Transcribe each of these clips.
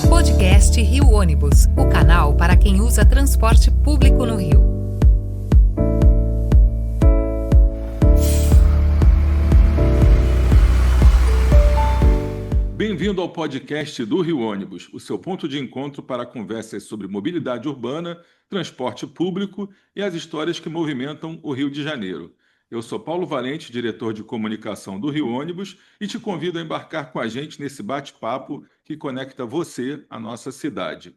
Podcast Rio Ônibus, o canal para quem usa transporte público no Rio. Bem-vindo ao podcast do Rio Ônibus, o seu ponto de encontro para conversas sobre mobilidade urbana, transporte público e as histórias que movimentam o Rio de Janeiro. Eu sou Paulo Valente, diretor de comunicação do Rio Ônibus, e te convido a embarcar com a gente nesse bate-papo que conecta você à nossa cidade.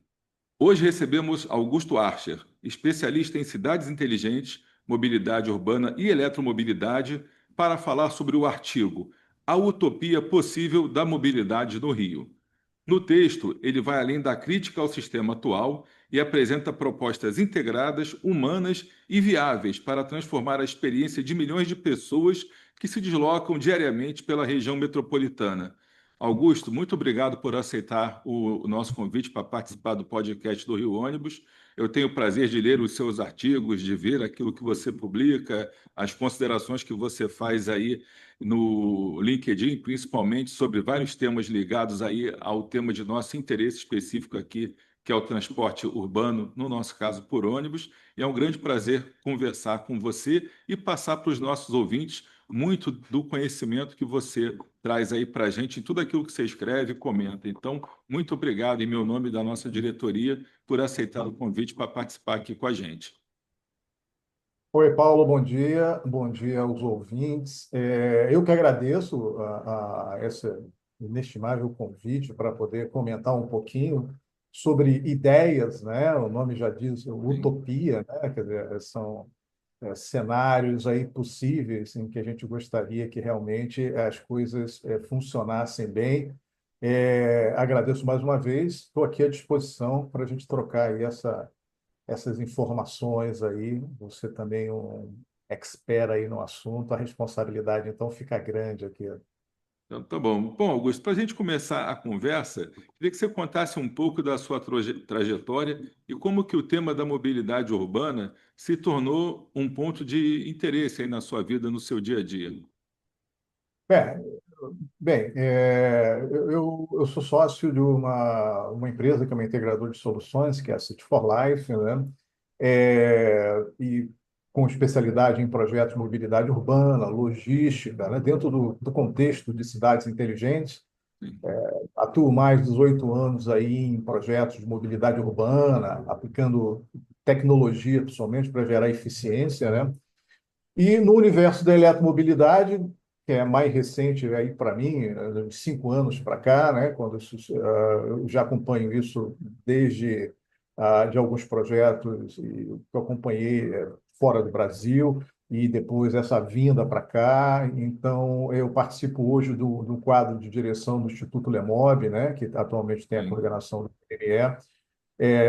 Hoje recebemos Augusto Archer, especialista em cidades inteligentes, mobilidade urbana e eletromobilidade, para falar sobre o artigo A Utopia Possível da Mobilidade no Rio. No texto, ele vai além da crítica ao sistema atual e apresenta propostas integradas, humanas e viáveis para transformar a experiência de milhões de pessoas que se deslocam diariamente pela região metropolitana. Augusto, muito obrigado por aceitar o nosso convite para participar do podcast do Rio Ônibus. Eu tenho o prazer de ler os seus artigos, de ver aquilo que você publica, as considerações que você faz aí no LinkedIn, principalmente sobre vários temas ligados aí ao tema de nosso interesse específico aqui, que é o transporte urbano, no nosso caso por ônibus. E é um grande prazer conversar com você e passar para os nossos ouvintes muito do conhecimento que você traz aí para a gente em tudo aquilo que você escreve e comenta. Então, muito obrigado em meu nome e da nossa diretoria por aceitar o convite para participar aqui com a gente. Oi, Paulo, bom dia aos ouvintes. Eu que agradeço a esse inestimável convite para poder comentar um pouquinho sobre ideias, né? O nome já diz Sim. utopia, né? Quer dizer, são cenários aí possíveis em que a gente gostaria que realmente as coisas funcionassem bem. Agradeço mais uma vez, estou aqui à disposição para a gente trocar aí essas informações aí. Você também é um expert aí no assunto, a responsabilidade então fica grande aqui. Então, tá bom. Bom, Augusto, para a gente começar a conversa, queria que você contasse um pouco da sua trajetória e como que o tema da mobilidade urbana se tornou um ponto de interesse aí na sua vida, no seu dia a dia. Bem, eu sou sócio de uma empresa que é uma integradora de soluções, que é a City for Life, né? E com especialidade em projetos de mobilidade urbana, logística, né? Dentro do contexto de cidades inteligentes. Sim, Atuo mais de 18 anos aí em projetos de mobilidade urbana, aplicando tecnologia, principalmente, para gerar eficiência, né? E no universo da eletromobilidade, que é mais recente aí para mim, de 5 anos para cá, né? Eu já acompanho isso desde de alguns projetos que eu acompanhei fora do Brasil e depois essa vinda para cá. Então, eu participo hoje do quadro de direção do Instituto Lemob, né? Que atualmente tem a sim, coordenação do PNE,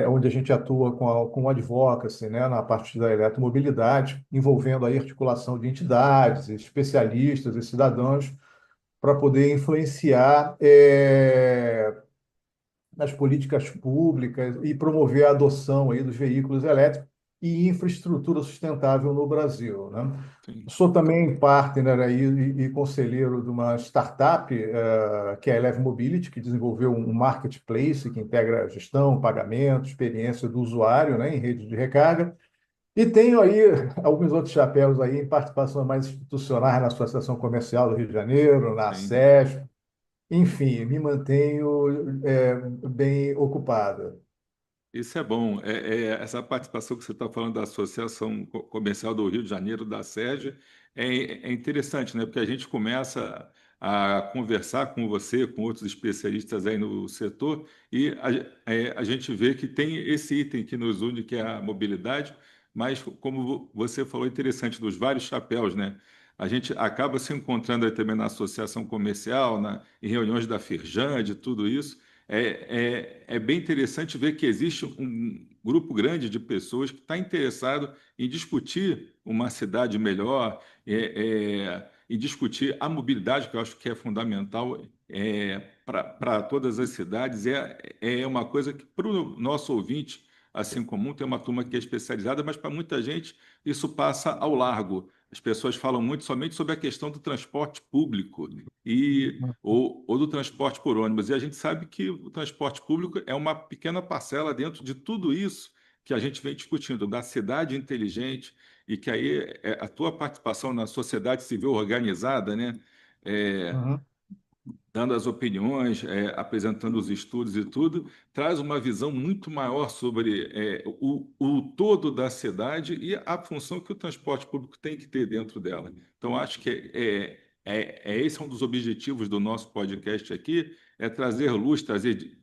onde a gente atua com o advocacy, né, na parte da eletromobilidade, envolvendo a articulação de entidades, especialistas e cidadãos para poder influenciar nas políticas públicas e promover a adoção aí dos veículos elétricos e infraestrutura sustentável no Brasil, né? sim. Sou também partner aí e conselheiro de uma startup que é a Eleve Mobility, que desenvolveu um marketplace que integra gestão, pagamento, experiência do usuário, né, em rede de recarga. E tenho aí alguns outros chapéus aí em participação mais institucionais na Associação Comercial do Rio de Janeiro, na Sim. SESC. Enfim, me mantenho bem ocupado. Isso é bom. Essa participação que você está falando da Associação Comercial do Rio de Janeiro, da SERJ, é interessante, né? Porque a gente começa a conversar com você, com outros especialistas aí no setor, e a gente vê que tem esse item que nos une, que é a mobilidade, mas, como você falou, interessante, dos vários chapéus, né? A gente acaba se encontrando aí também na associação comercial, em reuniões da Firjan, de tudo isso. É bem interessante ver que existe um grupo grande de pessoas que está interessado em discutir uma cidade melhor, em discutir a mobilidade, que eu acho que é fundamental para todas as cidades. É uma coisa que, para o nosso ouvinte, assim comum, tem uma turma que é especializada, mas para muita gente isso passa ao largo. as pessoas falam muito somente sobre a questão do transporte público ou do transporte por ônibus. E a gente sabe que o transporte público é uma pequena parcela dentro de tudo isso que a gente vem discutindo, da cidade inteligente, e que aí a tua participação na sociedade civil organizada, né? É, Uhum. dando as opiniões, apresentando os estudos e tudo, traz uma visão muito maior sobre o todo da cidade e a função que o transporte público tem que ter dentro dela. Então, acho que esse é um dos objetivos do nosso podcast aqui, é trazer luz, trazer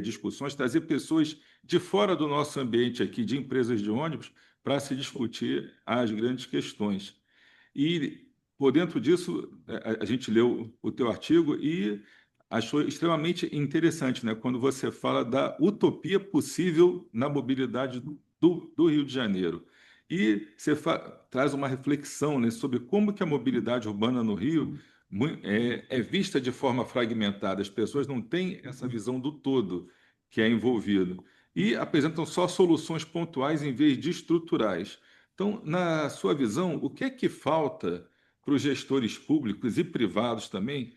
discussões, trazer pessoas de fora do nosso ambiente aqui, de empresas de ônibus, para se discutir as grandes questões. E, por dentro disso, a gente leu o teu artigo e achou extremamente interessante, né? Quando você fala da utopia possível na mobilidade do Rio de Janeiro. E você traz uma reflexão, né, sobre como que a mobilidade urbana no Rio é vista de forma fragmentada. As pessoas não têm essa visão do todo que é envolvido. E apresentam só soluções pontuais em vez de estruturais. Então, na sua visão, o que é que falta para os gestores públicos e privados também,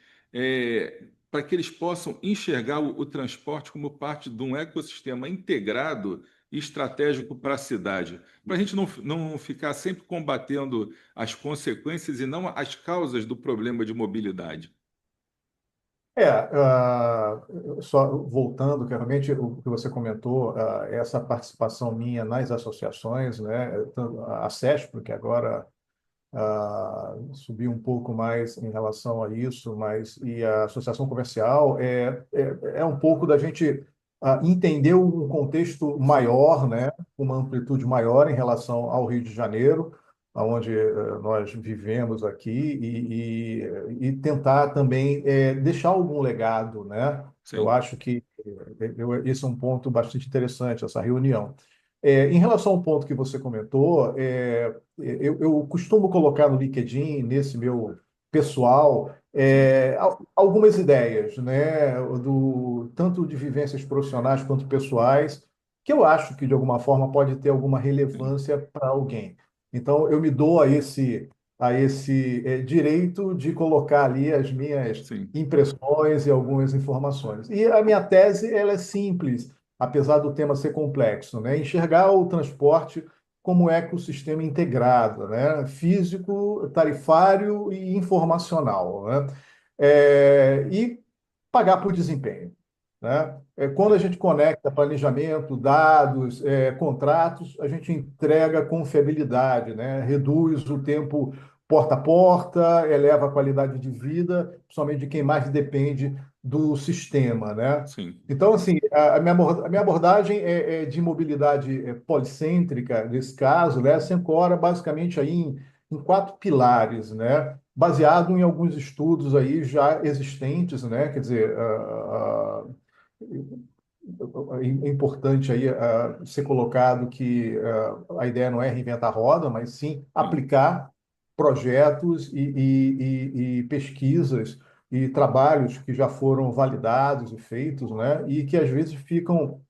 para que eles possam enxergar o transporte como parte de um ecossistema integrado e estratégico para a cidade? Para a gente não ficar sempre combatendo as consequências e não as causas do problema de mobilidade. Só voltando, que realmente o que você comentou, essa participação minha nas associações, né, tanto a CESP, que agora subiu um pouco mais em relação a isso, mas e a associação comercial é um pouco da gente entender um contexto maior, né, uma amplitude maior em relação ao Rio de Janeiro, onde nós vivemos aqui, e tentar também deixar algum legado, né? Eu Sim, acho que esse é um ponto bastante interessante, essa reunião. Em relação ao ponto que você comentou, eu costumo colocar no LinkedIn, nesse meu pessoal, sim, algumas ideias, né, tanto de vivências profissionais quanto pessoais, que eu acho que de alguma forma pode ter alguma sim, relevância para alguém. Então, eu me dou a esse direito de colocar ali as minhas sim, impressões e algumas informações. E a minha tese, ela é simples, apesar do tema ser complexo, né? Enxergar o transporte como ecossistema integrado, né? Físico, tarifário e informacional, né? E pagar por desempenho, né? Quando a sim, gente conecta planejamento, dados, contratos, a gente entrega confiabilidade, né? Reduz o tempo porta a porta, eleva a qualidade de vida, principalmente de quem mais depende do sistema, né? sim, Então, assim, a minha abordagem é de mobilidade policêntrica, nesse caso, né? Se ancora basicamente aí em quatro pilares, né? Baseado em alguns estudos aí já existentes, né? Quer dizer, é importante aí ser colocado que a ideia não é reinventar a roda, mas sim sim, aplicar projetos e pesquisas e trabalhos que já foram validados e feitos, né? E que às vezes ficam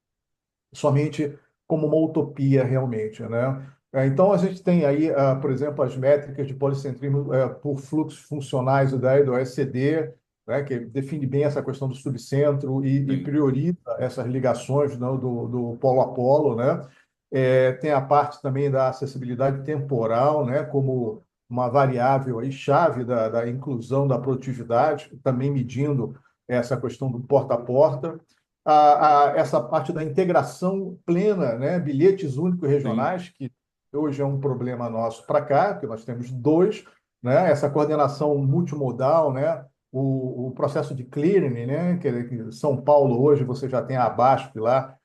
somente como uma utopia realmente, né? Então, a gente tem aí, por exemplo, as métricas de policentrismo por fluxos funcionais do OECD, né, que define bem essa questão do subcentro e sim, prioriza essas ligações, não, do polo a polo, né? Tem a parte também da acessibilidade temporal, né, como uma variável aí chave da inclusão da produtividade, também medindo essa questão do porta a porta, essa parte da integração plena, né? Bilhetes únicos sim, regionais, que hoje é um problema nosso para cá, que nós temos dois, né? Essa coordenação multimodal, né? O processo de clearing, né? Que São Paulo hoje você já tem a Abasf lá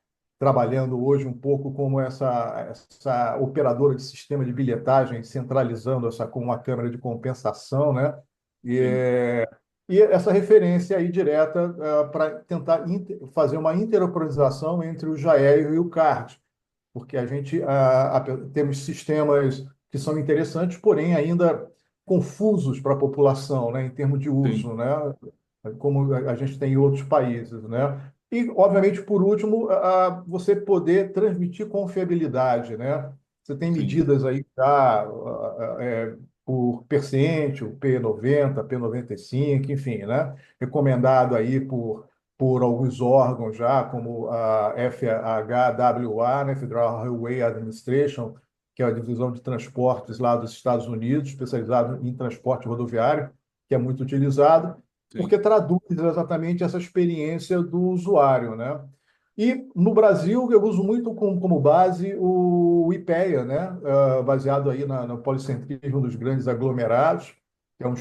trabalhando hoje um pouco como essa operadora de sistema de bilhetagem, centralizando essa com uma câmara de compensação, né? E, sim, é, e essa referência aí direta para tentar fazer uma interoperação entre o JAER e o CART, porque a gente temos sistemas que são interessantes, porém ainda confusos para a população, né, em termos de sim, uso, né, como a gente tem em outros países, né. E, obviamente, por último, você poder transmitir confiabilidade, né. Você tem sim, medidas aí já por percente, o P90, P95, enfim, né? Recomendado aí por alguns órgãos já, como a FHWA, né? Federal Highway Administration, que é a divisão de transportes lá dos Estados Unidos, especializado em transporte rodoviário, que é muito utilizado, sim, porque traduz exatamente essa experiência do usuário, né? E no Brasil eu uso muito como base o IPEA, né? Baseado aí no policentrismo dos grandes aglomerados, que é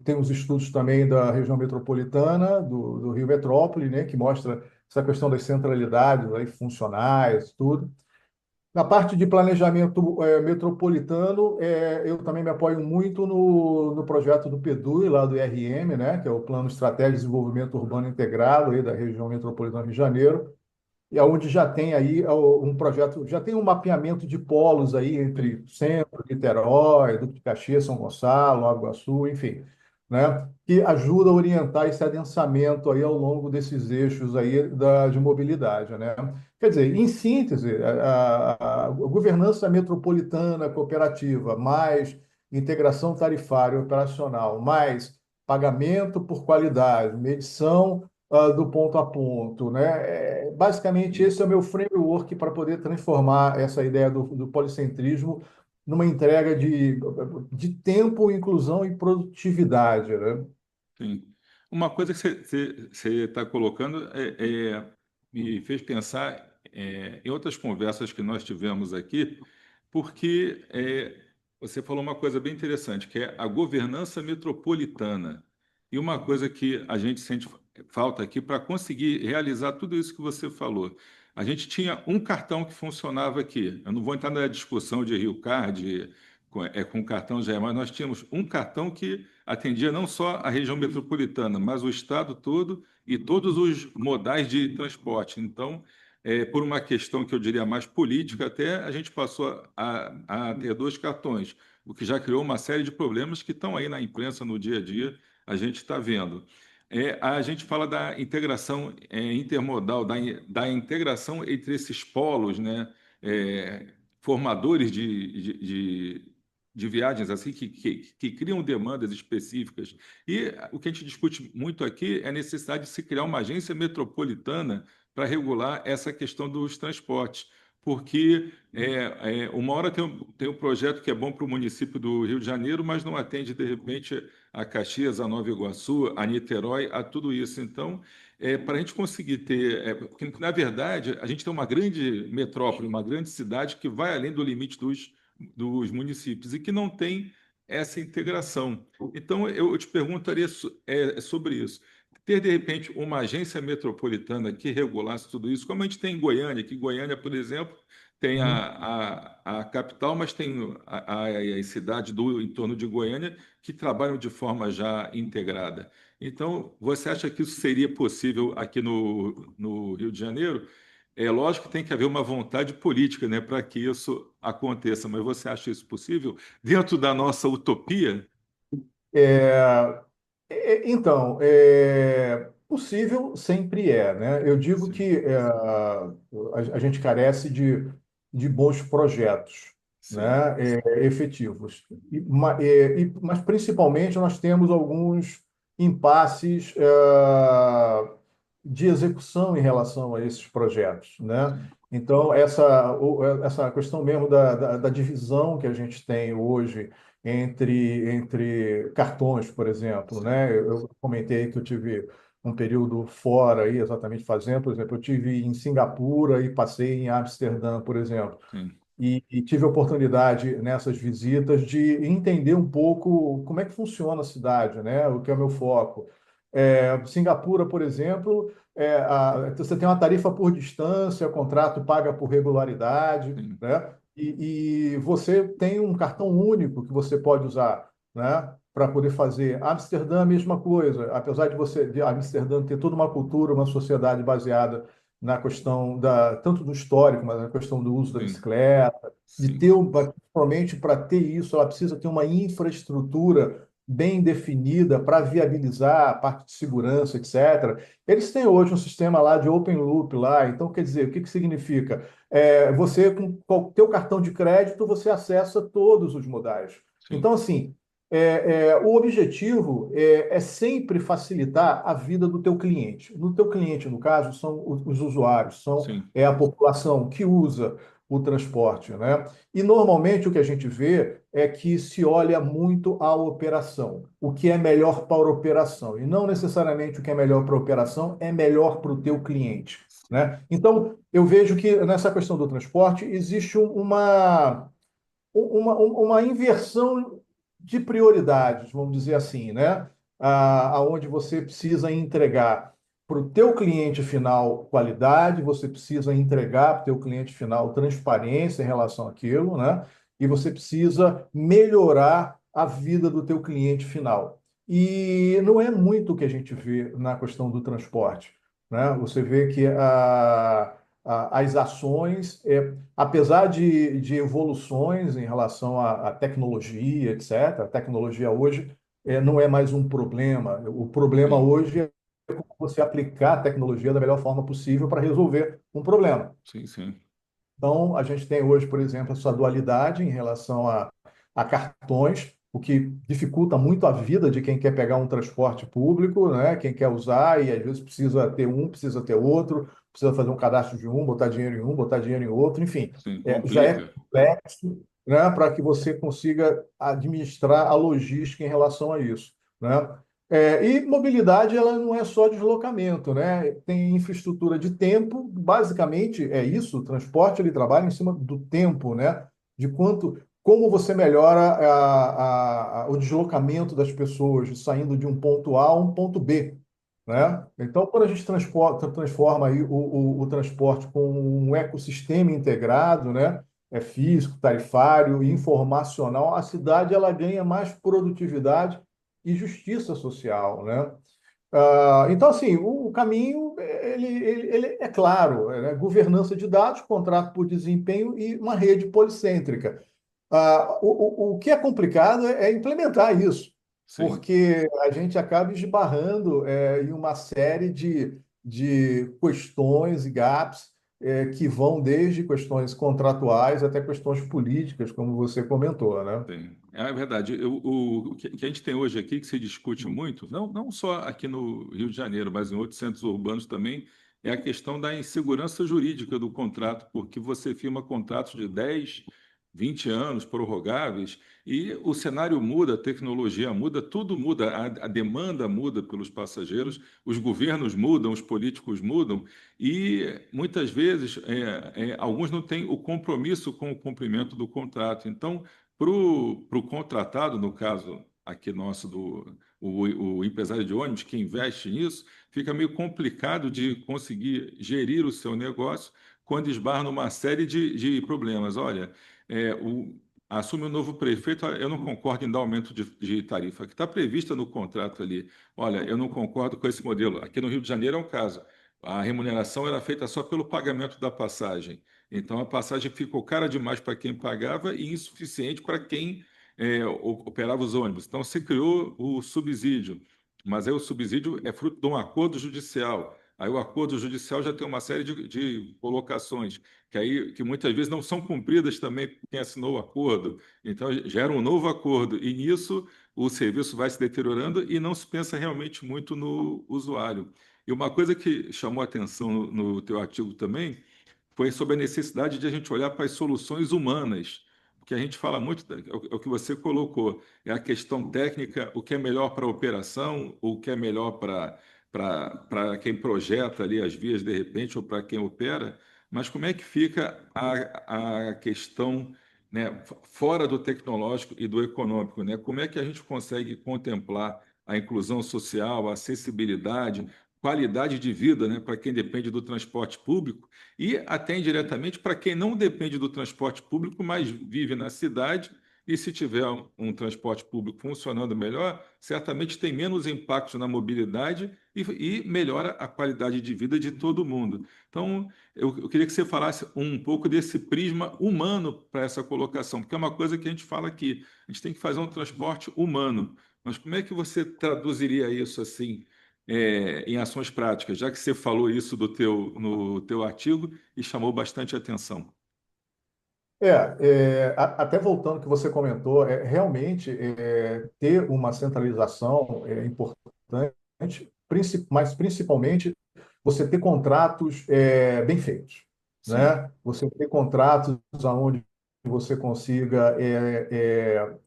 tem uns estudos também da região metropolitana, do Rio Metrópole, né? Que mostra essa questão das centralidades aí, funcionais, tudo. Na parte de planejamento metropolitano, eu também me apoio muito no projeto do PEDUI, lá do IRM, né, que é o Plano Estratégico de Desenvolvimento Urbano Integrado aí da região metropolitana do Rio de Janeiro, e onde já tem aí um projeto, já tem um mapeamento de polos aí sim, entre Centro, Niterói, Duque de Caxias, São Gonçalo, Nova Iguaçu, enfim, né? Que ajuda a orientar esse adensamento aí ao longo desses eixos aí de mobilidade, né? Quer dizer, em síntese, a governança metropolitana cooperativa, mais integração tarifária e operacional, mais pagamento por qualidade, medição do ponto a ponto, né? Basicamente, sim. esse é o meu framework para poder transformar essa ideia do policentrismo numa entrega de tempo, inclusão e produtividade, né? Sim. Uma coisa que você está colocando me fez pensar em outras conversas que nós tivemos aqui, porque você falou uma coisa bem interessante, que é a governança metropolitana. E uma coisa que a gente sente falta aqui para conseguir realizar tudo isso que você falou. A gente tinha um cartão que funcionava aqui. Eu não vou entrar na discussão de Rio Card, com cartão já, mas nós tínhamos um cartão que atendia não só a região metropolitana, mas o estado todo e todos os modais de transporte. Então, por uma questão que eu diria mais política, até a gente passou a ter dois cartões, o que já criou uma série de problemas que estão aí na imprensa no dia a dia, a gente está vendo. A gente fala da integração intermodal, da integração entre esses polos, né? É, formadores de viagens assim que criam demandas específicas. E o que a gente discute muito aqui é a necessidade de se criar uma agência metropolitana para regular essa questão dos transportes. Porque uma hora tem um projeto que é bom para o município do Rio de Janeiro, mas não atende, de repente, a Caxias, a Nova Iguaçu, a Niterói, a tudo isso. Então, para a gente conseguir ter. Porque, na verdade, a gente tem uma grande metrópole, uma grande cidade que vai além do limite dos municípios e que não tem essa integração. Então, eu te perguntaria sobre isso. Ter, de repente, uma agência metropolitana que regulasse tudo isso, como a gente tem em Goiânia, que Goiânia, por exemplo, tem Uhum. a capital, mas tem as cidades do entorno de Goiânia que trabalham de forma já integrada. Então, você acha que isso seria possível aqui no Rio de Janeiro? É lógico que tem que haver uma vontade política, né, para que isso aconteça, mas você acha isso possível dentro da nossa utopia? É, então, possível sempre é, né? Eu digo Sim, que a gente carece de bons projetos, sim, né? Efetivos. Mas, principalmente, nós temos alguns impasses de execução em relação a esses projetos, né? sim, Então, essa questão mesmo da divisão que a gente tem hoje entre cartões, por exemplo, sim, né? Eu comentei que eu tive um período fora aí, exatamente fazendo, por exemplo, eu tive em Singapura e passei em Amsterdã, por exemplo, sim, e tive a oportunidade nessas visitas de entender um pouco como é que funciona a cidade, né? O que é o meu foco. Singapura, por exemplo, você tem uma tarifa por distância, contrato paga por regularidade, sim, né? E você tem um cartão único que você pode usar, né? Para poder fazer. Amsterdã, a mesma coisa. Apesar de Amsterdã ter toda uma cultura, uma sociedade baseada na questão tanto do histórico, mas na questão do uso da sim, bicicleta, sim, principalmente para ter isso, ela precisa ter uma infraestrutura bem definida para viabilizar a parte de segurança, etc. Eles têm hoje um sistema lá de open loop lá, então quer dizer, o que que significa? Você com o teu cartão de crédito você acessa todos os modais. Sim, Então assim, o objetivo é sempre facilitar a vida do teu cliente. No teu cliente, no caso, são os usuários, sim, é a população que usa o transporte, né? E normalmente o que a gente vê é que se olha muito a operação, o que é melhor para a operação, e não necessariamente o que é melhor para a operação é melhor para o teu cliente, né? Então, eu vejo que nessa questão do transporte existe uma inversão de prioridades, vamos dizer assim, né? Aonde você precisa entregar para o teu cliente final qualidade, você precisa entregar para o teu cliente final transparência em relação àquilo, né? E você precisa melhorar a vida do teu cliente final. E não é muito o que a gente vê na questão do transporte, né? Você vê que as ações apesar de evoluções em relação à tecnologia, etc., a tecnologia hoje não é mais um problema. O problema sim, hoje é como você aplicar a tecnologia da melhor forma possível para resolver um problema. sim, sim, Então, a gente tem hoje, por exemplo, essa dualidade em relação a cartões, o que dificulta muito a vida de quem quer pegar um transporte público, né? Quem quer usar e às vezes precisa ter um, precisa ter outro, precisa fazer um cadastro de um, botar dinheiro em um, botar dinheiro em outro, enfim, sim, já é complica. complexo, né? Para que você consiga administrar a logística em relação a isso, né? E mobilidade, ela não é só deslocamento, né? Tem infraestrutura de tempo, basicamente é isso, o transporte ele trabalha em cima do tempo, né? De como você melhora o deslocamento das pessoas, saindo de um ponto A a um ponto B, Sim, né? Então, quando a gente transforma aí o transporte com um ecossistema integrado, né? Físico, tarifário e informacional, a cidade ela ganha mais produtividade e justiça social, né? Então, assim, o caminho ele é claro, né? Governança de dados, contrato por desempenho e uma rede policêntrica. O que é complicado é implementar isso, sim. porque a gente acaba esbarrando em uma série de questões e gaps que vão desde questões contratuais até questões políticas, como você comentou, né? Tem. É verdade. O que a gente tem hoje aqui, que se discute muito, não só aqui no Rio de Janeiro, mas em outros centros urbanos também, é a questão da insegurança jurídica do contrato, porque você firma contratos de 10, 20 anos prorrogáveis e o cenário muda, a tecnologia muda, tudo muda, a demanda muda pelos passageiros, os governos mudam, os políticos mudam e muitas vezes alguns não têm o compromisso com o cumprimento do contrato. Então, para o contratado, no caso aqui nosso, o empresário de ônibus que investe nisso, fica meio complicado de conseguir gerir o seu negócio quando esbarra numa série de problemas. Olha, assume o novo prefeito, olha, eu não concordo em dar aumento de tarifa, que está prevista no contrato ali. Olha, eu não concordo com esse modelo. Aqui no Rio de Janeiro é um caso. A remuneração era feita só pelo pagamento da passagem. Então a passagem ficou cara demais para quem pagava e insuficiente para quem operava os ônibus. Então se criou o subsídio, mas aí o subsídio é fruto de um acordo judicial. Aí o acordo judicial já tem uma série de colocações que muitas vezes não são cumpridas também por quem assinou o acordo. Então gera um novo acordo e nisso o serviço vai se deteriorando e não se pensa realmente muito no usuário. E uma coisa que chamou a atenção no teu artigo também foi sobre a necessidade de a gente olhar para as soluções humanas, porque a gente fala muito, é o que você colocou, é a questão técnica, o que é melhor para a operação, o que é melhor para quem projeta ali as vias de repente, ou para quem opera, mas como é que fica a questão, né, fora do tecnológico e do econômico, né? Como é que a gente consegue contemplar a inclusão social, a acessibilidade, qualidade de vida, né, para quem depende do transporte público, e até indiretamente para quem não depende do transporte público, mas vive na cidade, e se tiver um transporte público funcionando melhor, certamente tem menos impacto na mobilidade e melhora a qualidade de vida de todo mundo. Então, eu queria que você falasse um pouco desse prisma humano para essa colocação, porque é uma coisa que a gente fala aqui, a gente tem que fazer um transporte humano, Mas como é que você traduziria isso assim, em ações práticas, já que você falou isso no teu artigo e chamou bastante atenção? Até voltando ao que você comentou, realmente ter uma centralização é importante, mas principalmente você ter contratos bem feitos, Sim, né? Você ter contratos onde você consiga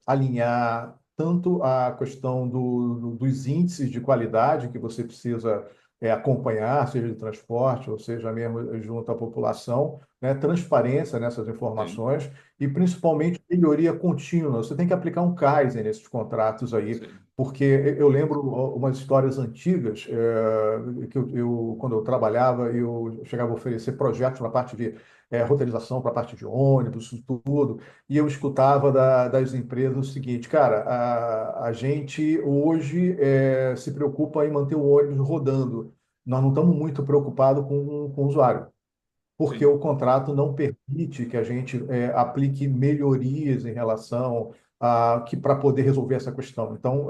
alinhar tanto a questão dos índices de qualidade que você precisa acompanhar, seja de transporte, ou seja mesmo junto à população, né? Transparência nessas sim, informações e principalmente melhoria contínua. Você tem que aplicar um Kaizen nesses contratos aí, sim, porque eu lembro umas histórias antigas que quando eu trabalhava, eu chegava a oferecer projetos na parte de roteirização para a parte de ônibus, isso tudo, e eu escutava das empresas o seguinte, cara, a gente hoje se preocupa em manter o ônibus rodando, nós não estamos muito preocupados com o usuário porque sim. o contrato não permite que a gente aplique melhorias em relação a que para poder resolver essa questão. Então,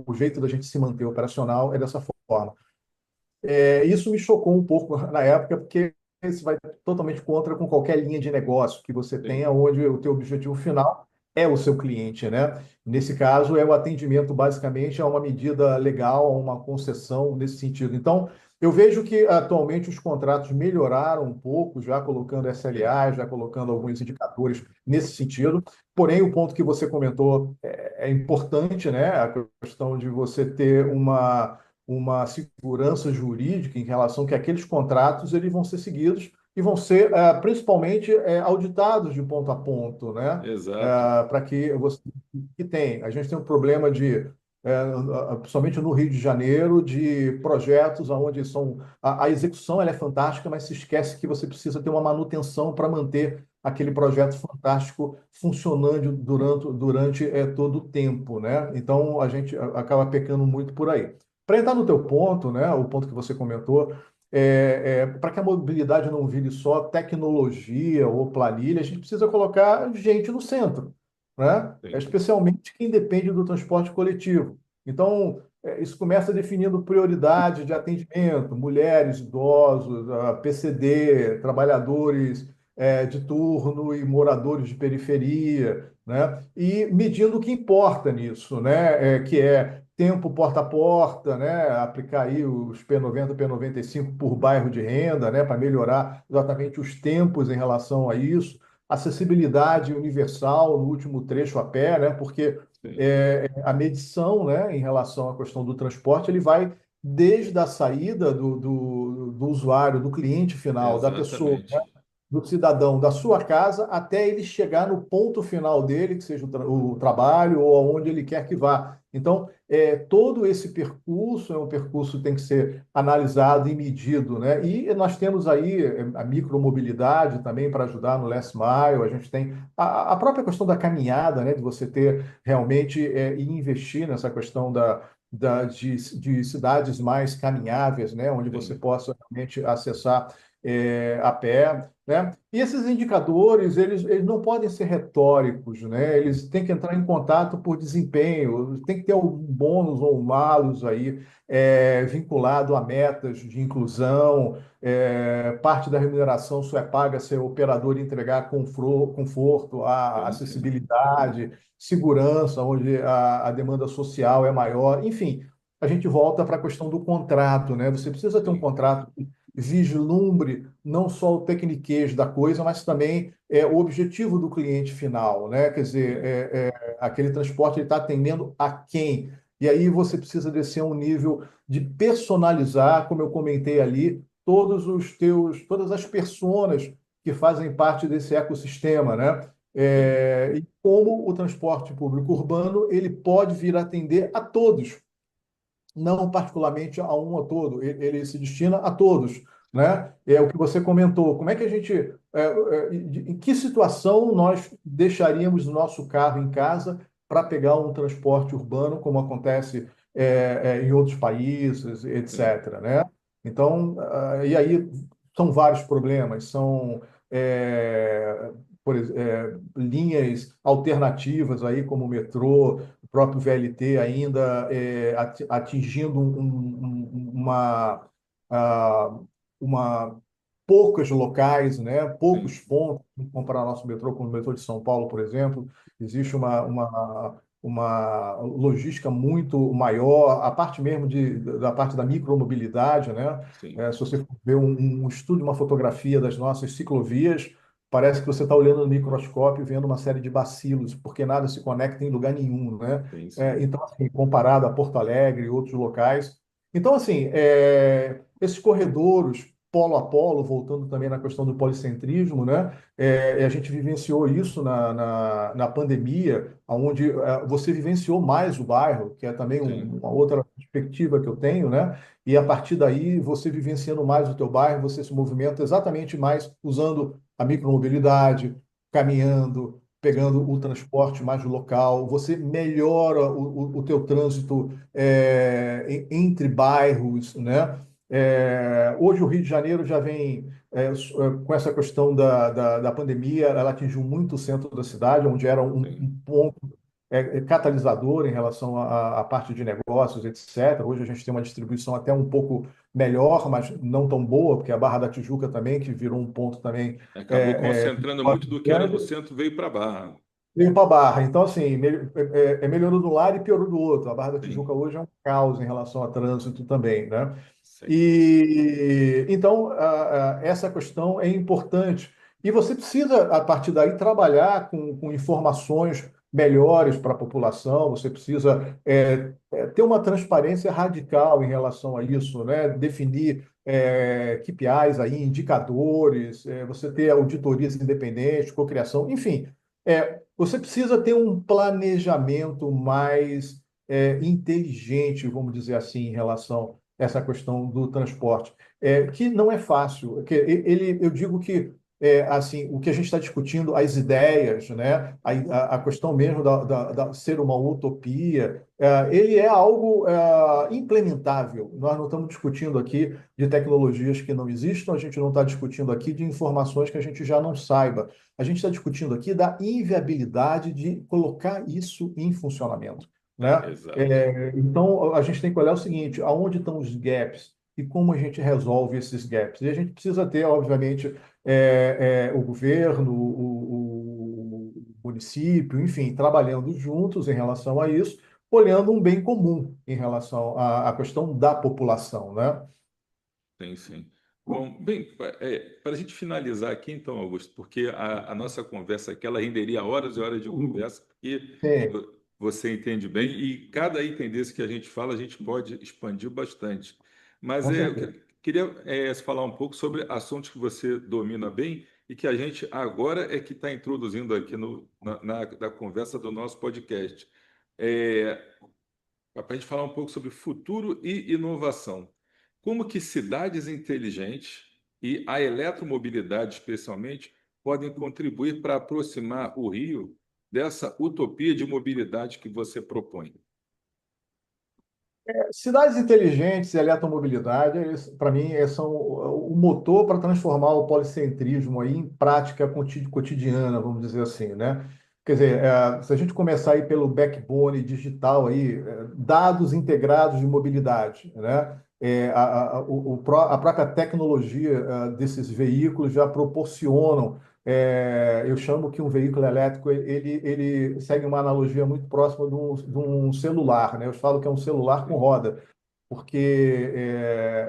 o jeito da gente se manter operacional é dessa forma. Isso me chocou um pouco na época, porque isso vai totalmente contra com qualquer linha de negócio que você Sim. tenha, onde o teu objetivo final é o seu cliente, né? Nesse caso, é o atendimento basicamente a uma medida legal, a uma concessão nesse sentido. Então, eu vejo que atualmente os contratos melhoraram um pouco, já colocando Sim, SLA, já colocando alguns indicadores nesse sentido. Porém, o ponto que você comentou é importante, né? A questão de você ter uma segurança jurídica em relação que aqueles contratos eles vão ser seguidos e vão ser principalmente auditados de ponto a ponto, né? exato. Para que você que tem. A gente tem um problema principalmente no Rio de Janeiro, de projetos onde a execução ela é fantástica, mas se esquece que você precisa ter uma manutenção para manter aquele projeto fantástico funcionando durante todo o tempo, né? Então a gente acaba pecando muito por aí. Para entrar no teu ponto, né, o ponto que você comentou, para que a mobilidade não vire só tecnologia ou planilha, a gente precisa colocar gente no centro, né? Sim, Especialmente quem depende do transporte coletivo. Então, isso começa definindo prioridade de atendimento, mulheres, idosos, PCD, trabalhadores de turno e moradores de periferia, né? E medindo o que importa nisso, né? Que é tempo porta a porta, né? Aplicar aí os P90, P95 por bairro de renda, né? Para melhorar exatamente os tempos em relação a isso. Acessibilidade universal no último trecho a pé, né? Porque sim, a medição, né, em relação à questão do transporte, ele vai desde a saída do usuário, do cliente final, da pessoa, né? exatamente. Do cidadão da sua casa até ele chegar no ponto final dele, que seja o trabalho ou aonde ele quer que vá. Então, todo esse percurso é um percurso que tem que ser analisado e medido, né? E nós temos aí a micromobilidade também para ajudar no Last Mile, a gente tem a própria questão da caminhada, né? De você ter realmente e investir nessa questão de cidades mais caminháveis, né? Onde você Sim, possa realmente acessar a pé, né? E esses indicadores, eles não podem ser retóricos, né? Eles têm que entrar em contato por desempenho, tem que ter algum bônus ou um malus aí vinculado a metas de inclusão, parte da remuneração só é paga se o operador entregar conforto, a sim, sim, acessibilidade, segurança, onde a demanda social é maior, enfim. A gente volta para a questão do contrato, né? Você precisa ter um sim, contrato vislumbre não só o tecniquez da coisa, mas também o objetivo do cliente final, né? Quer dizer, sim, aquele transporte está atendendo a quem? E aí você precisa descer a um nível de personalizar, como eu comentei ali, todas as personas que fazem parte desse ecossistema, né? sim, E como o transporte público urbano ele pode vir a atender a todos, não particularmente a um a todo, ele se destina a todos, né? É o que você comentou. Como é que a gente, em que situação nós deixaríamos o nosso carro em casa para pegar um transporte urbano, como acontece em outros países, sim, etc., né? Então, e aí são vários problemas, são linhas alternativas aí, como o metrô, o próprio VLT ainda atingindo ah, uma poucos locais, né? Poucos sim, pontos, comparar nosso metrô com o metrô de São Paulo, por exemplo, existe uma logística muito maior, a parte mesmo da parte da micromobilidade, né? sim. Se você for ver um estudo, uma fotografia das nossas ciclovias, parece que você está olhando no microscópio e vendo uma série de bacilos, porque nada se conecta em lugar nenhum, né? Sim, sim. Então, assim, comparado a Porto Alegre e outros locais. Então, assim, esses corredores polo a polo, voltando também na questão do policentrismo, né? A gente vivenciou isso na pandemia, onde você vivenciou mais o bairro, que é também Sim, uma outra perspectiva que eu tenho, né? E a partir daí, você vivenciando mais o teu bairro, você se movimenta exatamente mais usando a micromobilidade, caminhando, sim, pegando o transporte mais local, você melhora o teu trânsito entre bairros, né? Hoje o Rio de Janeiro já vem com essa questão da pandemia, ela atingiu muito o centro da cidade, onde era sim. um ponto catalisador em relação à parte de negócios, etc. Hoje a gente tem uma distribuição até um pouco melhor, mas não tão boa, porque a Barra da Tijuca também, que virou um ponto também Acabou concentrando muito do que era no grande, centro, veio para a Barra. veio para a Barra. Então, assim, melhorou de um lado e piorou do outro. A Barra da Tijuca Sim, hoje é um caos em relação a trânsito também, né? sim, E então essa questão é importante. E você precisa, a partir daí, trabalhar com informações melhores para a população, você precisa ter uma transparência radical em relação a isso, né? Definir KPIs aí, indicadores, você ter auditorias independentes, cocriação, enfim, você precisa ter um planejamento mais inteligente, vamos dizer assim, em relação essa questão do transporte, que não é fácil. Eu digo que assim, o que a gente está discutindo, as ideias, né, a questão mesmo da ser uma utopia, ele é algo implementável. Nós não estamos discutindo aqui de tecnologias que não existam, a gente não está discutindo aqui de informações que a gente já não saiba. A gente está discutindo aqui da inviabilidade de colocar isso em funcionamento, né? exato. Então, a gente tem que olhar o seguinte: aonde estão os gaps e como a gente resolve esses gaps. E a gente precisa ter, obviamente, o governo, o município, enfim, trabalhando juntos em relação a isso, olhando um bem comum em relação à questão da população, né? Sim, sim. Bom, bem, para a gente finalizar aqui, então, Augusto, porque a nossa conversa aqui, ela renderia horas e horas de conversa, porque Sim, você entende bem, e cada item desse que a gente fala, a gente pode expandir bastante. Mas com eu certeza. queria falar um pouco sobre assuntos que você domina bem e que a gente agora é que está introduzindo aqui na conversa do nosso podcast. É, para a gente falar um pouco sobre futuro e inovação. Como que cidades inteligentes e a eletromobilidade, especialmente, podem contribuir para aproximar o Rio dessa utopia de mobilidade que você propõe? Cidades inteligentes e eletromobilidade, para mim, são o motor para transformar o policentrismo aí em prática cotidiana, vamos dizer assim, né? Quer dizer, se a gente começar aí pelo backbone digital aí, dados integrados de mobilidade, né? A própria tecnologia desses veículos já proporcionam. Eu chamo que um veículo elétrico ele segue uma analogia muito próxima de um celular, né? Eu falo que é um celular com Sim, roda, porque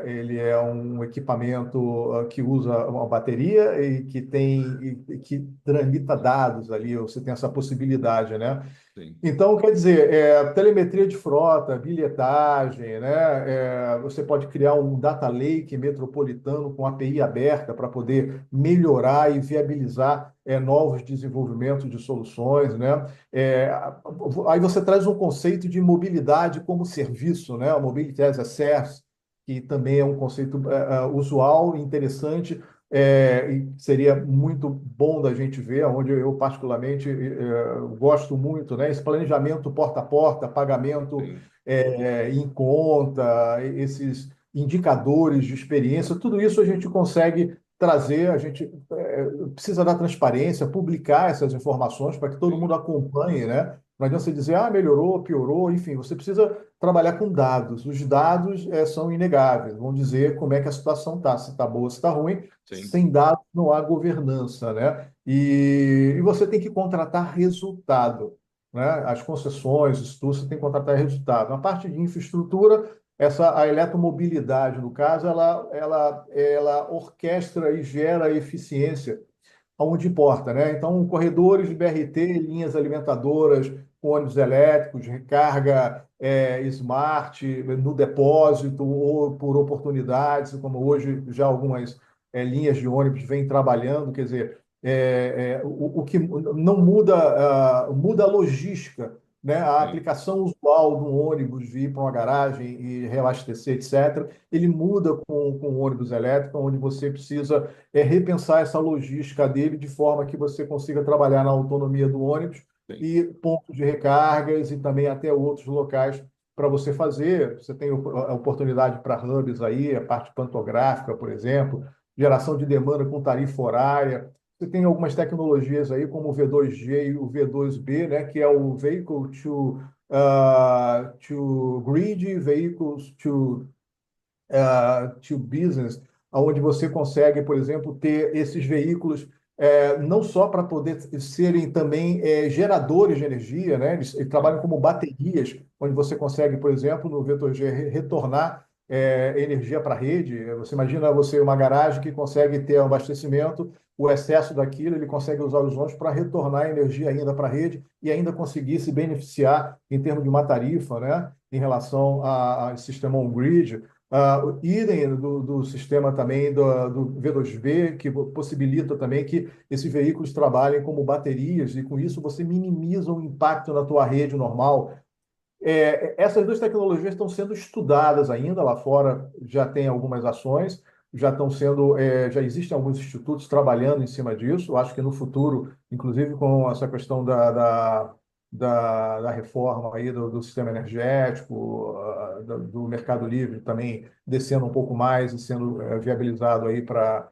ele é um equipamento que usa uma bateria e que tramita dados ali. Você tem essa possibilidade, né? sim, Então, quer dizer, telemetria de frota, bilhetagem, né? Você pode criar um data lake metropolitano com API aberta para poder melhorar e viabilizar novos desenvolvimentos de soluções, né? É, Aí você traz um conceito de mobilidade como serviço, né? O Mobility as a Service, que também é um conceito usual e interessante, e seria muito bom da gente ver, onde eu particularmente gosto muito, né? Esse planejamento porta a porta, pagamento sim, em conta, esses indicadores de experiência, tudo isso a gente consegue trazer, a gente precisa dar transparência, publicar essas informações para que todo Sim, mundo acompanhe, né? Não adianta você dizer, ah, melhorou, piorou, enfim, você precisa trabalhar com dados. Os dados são inegáveis, vão dizer como é que a situação está, se está boa, se está ruim. sim, Sem dados não há governança, né? E você tem que contratar resultado, né? As concessões, isso tudo, você tem que contratar resultado. Na parte de infraestrutura, a eletromobilidade, no caso, ela orquestra e gera eficiência onde importa, né? Então, corredores de BRT, linhas alimentadoras, ônibus elétricos, recarga smart no depósito ou por oportunidades, como hoje já algumas linhas de ônibus vêm trabalhando, quer dizer, o que não muda, muda a logística, né? A sim, aplicação usual de um ônibus vir para uma garagem e reabastecer, etc., ele muda com o ônibus elétrico, onde você precisa repensar essa logística dele de forma que você consiga trabalhar na autonomia do ônibus sim. e pontos de recargas e também até outros locais para você fazer. Você tem a oportunidade para hubs aí, a parte pantográfica, por exemplo, geração de demanda com tarifa horária. Você tem algumas tecnologias aí, como o V2G e o V2B, né, que é o Vehicle to Grid, Vehicles to Business, onde você consegue, por exemplo, ter esses veículos não só para poder serem também geradores de energia, né? Eles trabalham Sim, como baterias, onde você consegue, por exemplo, no vetor G, retornar energia para a rede. Você imagina você uma garagem que consegue ter um abastecimento, o excesso daquilo, ele consegue usar os ônibus para retornar energia ainda para a rede e ainda conseguir se beneficiar em termos de uma tarifa, né? Em relação ao sistema on-grid. O idem do sistema também do V2B, que possibilita também que esses veículos trabalhem como baterias, e com isso você minimiza o impacto na tua rede normal. Essas duas tecnologias estão sendo estudadas ainda lá fora, já tem algumas ações, já estão sendo, já existem alguns institutos trabalhando em cima disso. Eu acho que no futuro, inclusive com essa questão da reforma aí do sistema energético, do mercado livre também descendo um pouco mais e sendo viabilizado aí para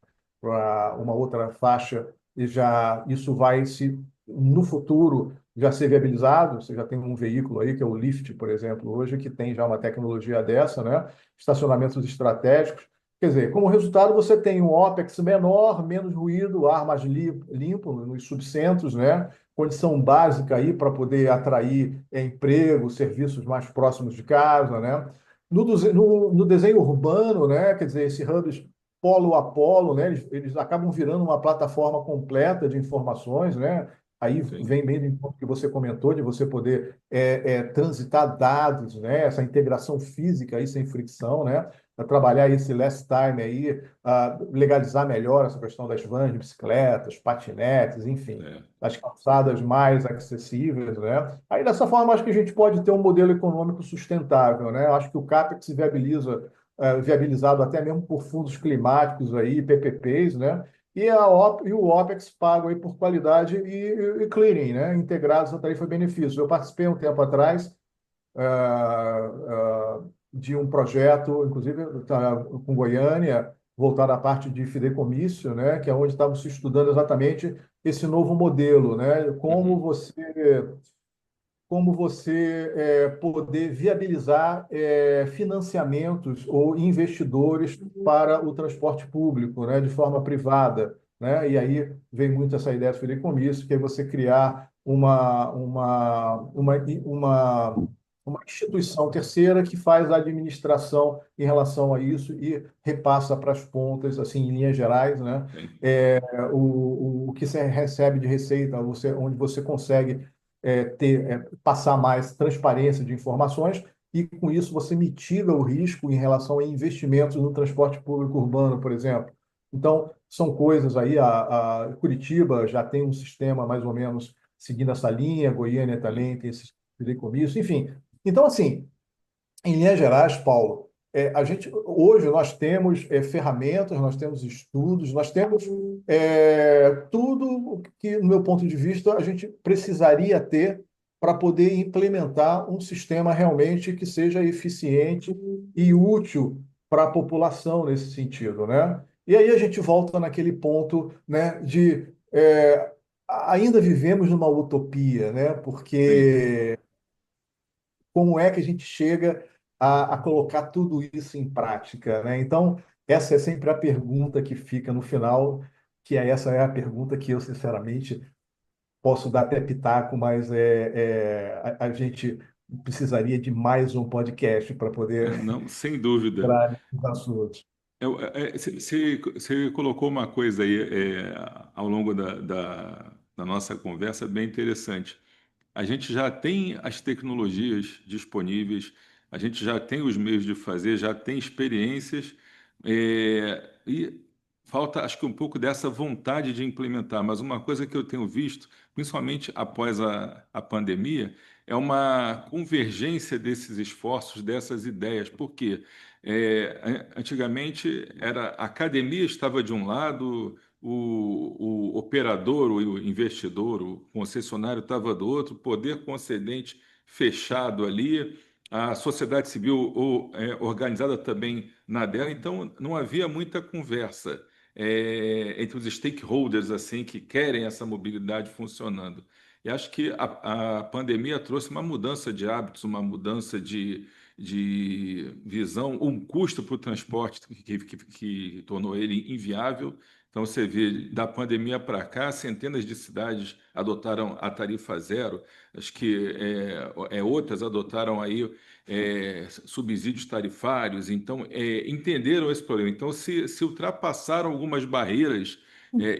uma outra faixa, e já isso vai se no futuro já ser viabilizado. Você já tem um veículo aí, que é o Lyft, por exemplo, hoje, que tem já uma tecnologia dessa, né? Estacionamentos estratégicos. Quer dizer, como resultado, você tem um OPEX menor, menos ruído, ar mais limpo nos subcentros, né? Condição básica aí para poder atrair emprego, serviços mais próximos de casa, né? No desenho urbano, né? Quer dizer, esses hubs polo a polo, né? Eles acabam virando uma plataforma completa de informações, né? Aí sim. vem bem do ponto que você comentou, de você poder transitar dados, né? Essa integração física aí sem fricção, né? Para trabalhar esse last time aí, legalizar melhor essa questão das vans, de bicicletas, patinetes, enfim, É. as calçadas mais acessíveis, né? Aí dessa forma acho que a gente pode ter um modelo econômico sustentável, né? Eu acho que o CAPEX viabilizado até mesmo por fundos climáticos aí, PPPs, né? E o OPEX pago aí por qualidade e clearing, né? Integrados à tarifa benefícios. Eu participei um tempo atrás de um projeto, inclusive com Goiânia, voltado à parte de fideicommício, né? Que é onde estava se estudando exatamente esse novo modelo, né? Uhum. Como você poder viabilizar financiamentos ou investidores para o transporte público, né, de forma privada, né? E aí vem muito essa ideia do fideicomisso, que é você criar uma instituição terceira que faz a administração em relação a isso e repassa para as pontas, assim, em linhas gerais, né? Sim, O que você recebe de receita, onde você consegue passar mais transparência de informações, e com isso você mitiga o risco em relação a investimentos no transporte público urbano, por exemplo. Então, são coisas aí, a Curitiba já tem um sistema mais ou menos seguindo essa linha, Goiânia sim. também tem esse fideicomisso, enfim. Então, assim, em linhas gerais, Paulo, hoje nós temos ferramentas, nós temos estudos, nós temos tudo que, no meu ponto de vista, a gente precisaria ter para poder implementar um sistema realmente que seja eficiente e útil para a população nesse sentido, né? E aí a gente volta naquele ponto, né, de ainda vivemos numa utopia, né? Sim. Porque como é que a gente chega a colocar tudo isso em prática, né? Então, essa é sempre a pergunta que fica no final, essa é a pergunta que eu, sinceramente, posso dar até pitaco, mas a gente precisaria de mais um podcast para poder Não, sem dúvida. entrar nesses assuntos. Você colocou uma coisa aí ao longo da nossa conversa bem interessante. A gente já tem as tecnologias disponíveis, a gente já tem os meios de fazer, já tem experiências, e falta, acho que, um pouco dessa vontade de implementar. Mas uma coisa que eu tenho visto, principalmente após a pandemia, é uma convergência desses esforços, dessas ideias. Por quê? Antigamente, a academia estava de um lado, o operador, o investidor, o concessionário estava do outro, o poder concedente fechado ali, a sociedade civil organizada também na dela, então não havia muita conversa entre os stakeholders assim que querem essa mobilidade funcionando. E acho que a pandemia trouxe uma mudança de hábitos, uma mudança de visão, um custo para o transporte que tornou ele inviável. Então, você vê, da pandemia para cá, centenas de cidades adotaram a tarifa zero, acho que outras adotaram aí subsídios tarifários, então entenderam esse problema. Então, se ultrapassaram algumas barreiras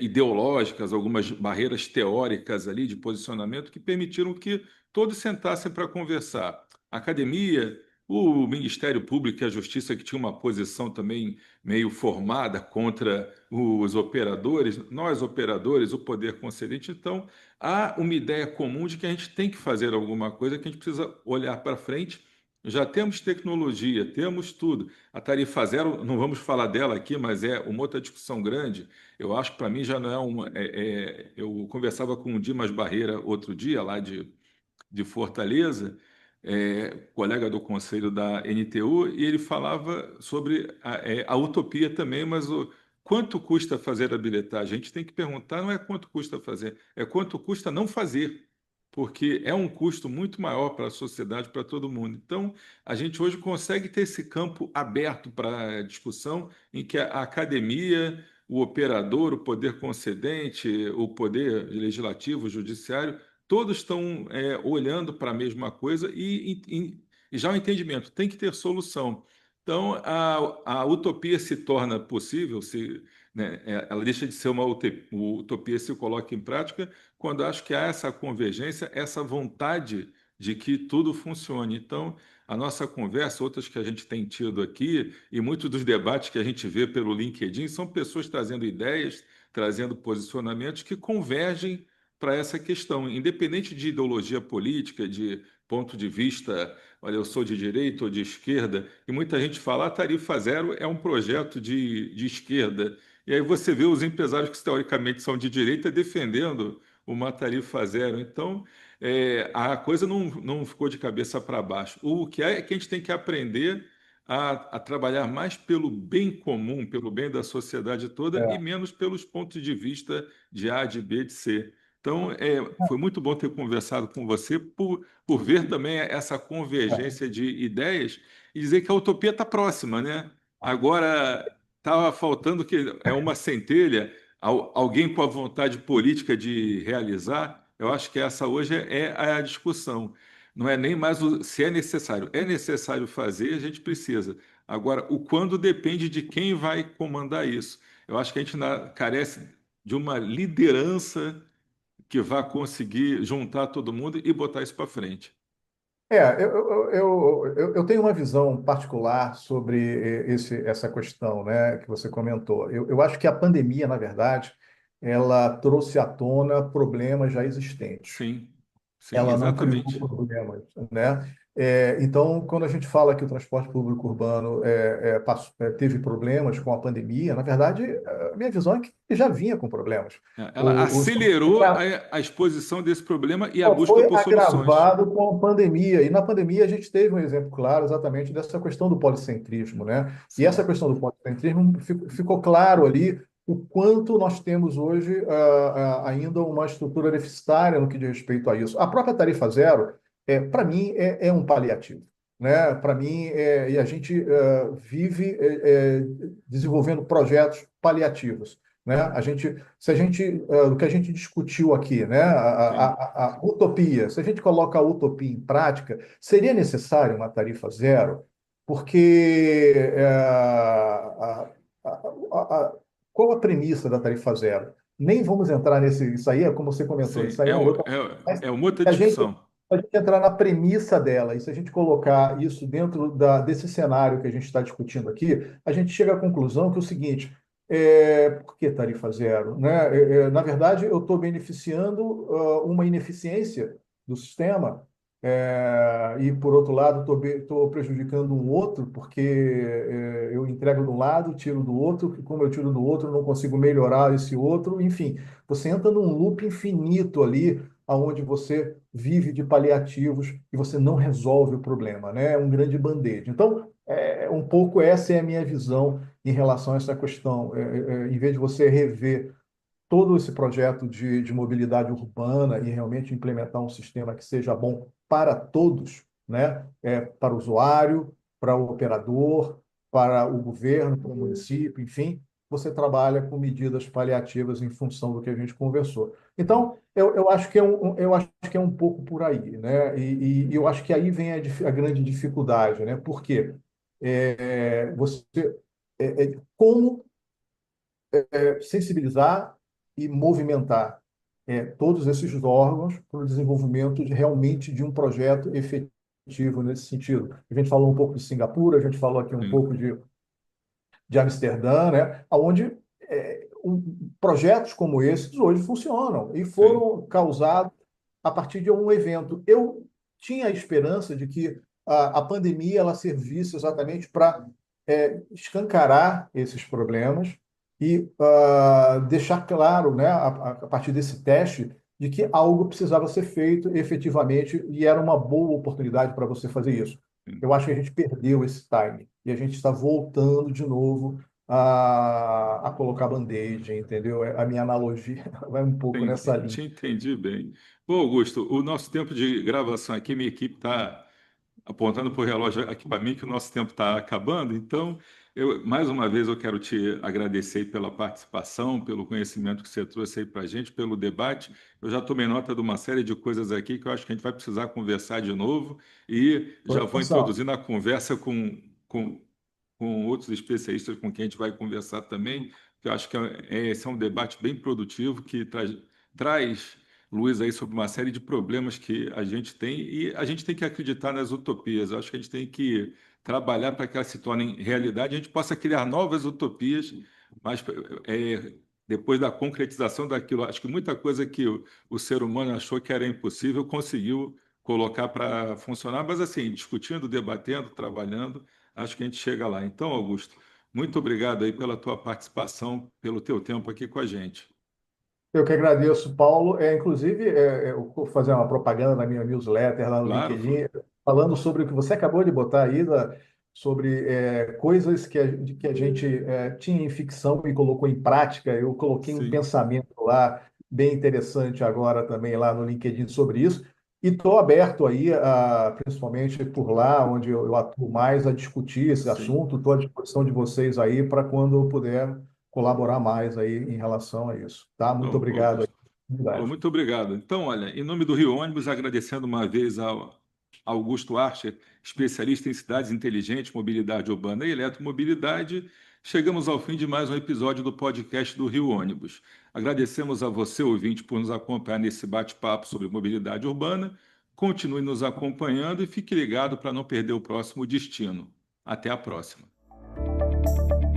ideológicas, algumas barreiras teóricas ali de posicionamento que permitiram que todos sentassem para conversar. A academia, o Ministério Público e a Justiça, que tinha uma posição também meio formada contra os operadores, nós operadores, o poder concedente. Então, há uma ideia comum de que a gente tem que fazer alguma coisa, que a gente precisa olhar para frente. Já temos tecnologia, temos tudo. A tarifa zero, não vamos falar dela aqui, mas é uma outra discussão grande. Eu acho que para mim já não é uma. Eu conversava com o Dimas Barreira outro dia, lá de Fortaleza, colega do conselho da NTU, e ele falava sobre a utopia também, mas quanto custa fazer a bilhetagem? A gente tem que perguntar, não é quanto custa fazer, é quanto custa não fazer, porque é um custo muito maior para a sociedade, para todo mundo. Então, a gente hoje consegue ter esse campo aberto para discussão, em que a academia, o operador, o poder concedente, o poder legislativo, o judiciário, todos estão olhando para a mesma coisa e já o entendimento tem que ter solução. Então, a utopia se torna possível, né, ela deixa de ser uma utopia, se coloca em prática quando acho que há essa convergência, essa vontade de que tudo funcione. Então, a nossa conversa, outras que a gente tem tido aqui, e muitos dos debates que a gente vê pelo LinkedIn, são pessoas trazendo ideias, trazendo posicionamentos que convergem para essa questão, independente de ideologia política, de ponto de vista, olha, eu sou de direita ou de esquerda, e muita gente fala, a tarifa zero é um projeto de esquerda. E aí você vê os empresários que teoricamente são de direita defendendo uma tarifa zero. Então, a coisa não ficou de cabeça para baixo. O que é que a gente tem que aprender a trabalhar mais pelo bem comum, pelo bem da sociedade toda, e É, menos pelos pontos de vista de A, de B, de C. Então, foi muito bom ter conversado com você por ver também essa é. convergência de ideias e dizer que a utopia está próxima, né? Agora, estava faltando que é uma centelha, alguém com a vontade política de realizar. Eu acho que essa hoje é a discussão. Não é nem mais se é necessário. É necessário fazer, a gente precisa. Agora, o quando depende de quem vai comandar isso. Eu acho que a gente carece de uma liderança que vá conseguir juntar todo mundo e botar isso para frente. Eu tenho uma visão particular sobre essa questão, né, que você comentou. Eu acho que a pandemia, na verdade, ela trouxe à tona problemas já existentes. Sim, sim, Ela não criou exatamente. problemas, né? Então, quando a gente fala que o transporte público urbano teve problemas com a pandemia, na verdade, a minha visão é que já vinha com problemas. Ela O acelerou a exposição desse problema e a Só busca foi por soluções. agravado com a pandemia. E na pandemia a gente teve um exemplo claro exatamente dessa questão do policentrismo, né? E essa Sim, questão do policentrismo ficou claro ali o quanto nós temos hoje ainda uma estrutura deficitária no que diz respeito a isso. A própria tarifa zero, para mim, é um paliativo. Né? Para mim, e a gente vive desenvolvendo projetos paliativos. Né? O que a gente discutiu aqui, né? sim. A utopia, se a gente coloca a utopia em prática, seria necessário uma tarifa zero, porque qual a premissa da tarifa zero? Nem vamos entrar isso aí é como você comentou, Sim, isso aí é uma outra. Mas é uma outra a gente, discussão. a gente entrar na premissa dela, e se a gente colocar isso dentro desse cenário que a gente está discutindo aqui, a gente chega à conclusão que é o seguinte: por que tarifa zero? Né? Na verdade, eu estou beneficiando uma ineficiência do sistema, e, por outro lado, estou prejudicando um outro, porque eu entrego de um lado, tiro do outro, e como eu tiro do outro, eu não consigo melhorar esse outro. Enfim, você entra num loop infinito ali, onde você vive de paliativos e você não resolve o problema, né? É um grande band-aid. Então, um pouco essa é a minha visão em relação a essa questão. Em vez de você rever todo esse projeto de mobilidade urbana e realmente implementar um sistema que seja bom para todos, né? Para o usuário, para o operador, para o governo, para o município, enfim, você trabalha com medidas paliativas em função do que a gente conversou. Então, eu acho que eu acho que é um pouco por aí, né? E eu acho que aí vem a grande dificuldade, né? Porque como sensibilizar e movimentar todos esses órgãos para o desenvolvimento realmente de um projeto efetivo nesse sentido. A gente falou um pouco de Singapura, a gente falou aqui um Sim, pouco de Amsterdã, né? Onde projetos como esses hoje funcionam e sim. foram causados a partir de um evento. Eu tinha a esperança de que a pandemia ela servisse exatamente para escancarar esses problemas e deixar claro, né, a partir desse teste, de que algo precisava ser feito efetivamente e era uma boa oportunidade para você fazer isso. Sim. Eu acho que a gente perdeu esse time e a gente está voltando de novo a colocar band-aid, entendeu? A minha analogia vai um pouco nessa linha. Te entendi bem. Bom, Augusto, o nosso tempo de gravação aqui, minha equipe está apontando para o relógio aqui para mim que o nosso tempo está acabando. Então, mais uma vez eu quero te agradecer aí pela participação, pelo conhecimento que você trouxe aí para a gente, pelo debate. Eu já tomei nota de uma série de coisas aqui que eu acho que a gente vai precisar conversar de novo e já vou Atenção. introduzindo a conversa com outros especialistas com quem a gente vai conversar também, que eu acho que esse é um debate bem produtivo que traz luz aí sobre uma série de problemas que a gente tem e a gente tem que acreditar nas utopias. Eu acho que a gente tem que trabalhar para que elas se tornem realidade, a gente possa criar novas utopias, mas depois da concretização daquilo, acho que muita coisa que o ser humano achou que era impossível conseguiu colocar para funcionar, mas assim, discutindo, debatendo, trabalhando, acho que a gente chega lá. Então, Augusto, muito obrigado aí pela tua participação, pelo teu tempo aqui com a gente. Eu que agradeço, Paulo. Inclusive, eu vou fazer uma propaganda na minha newsletter lá no Claro, LinkedIn, falando sobre o que você acabou de botar aí, sobre coisas que a gente tinha em ficção e colocou em prática. Eu coloquei um sim, pensamento lá bem interessante agora também lá no LinkedIn sobre isso. E estou aberto aí, principalmente por lá, onde eu atuo mais, a discutir esse sim. assunto. Estou à disposição de vocês aí para quando eu puder colaborar mais aí em relação a isso, tá? Muito Então, obrigado aí Augusto. pela Pô, oportunidade. muito obrigado. Então, olha, em nome do Rio Ônibus, agradecendo uma vez ao Augusto Archer, especialista em cidades inteligentes, mobilidade urbana e eletromobilidade, chegamos ao fim de mais um episódio do podcast do Rio Ônibus. Agradecemos a você, ouvinte, por nos acompanhar nesse bate-papo sobre mobilidade urbana. Continue nos acompanhando e fique ligado para não perder o próximo destino. Até a próxima.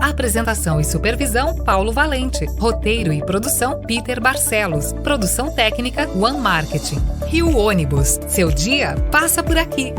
Apresentação e supervisão, Paulo Valente. Roteiro e produção, Peter Barcelos. Produção técnica, One Marketing. Rio Ônibus. Seu dia passa por aqui.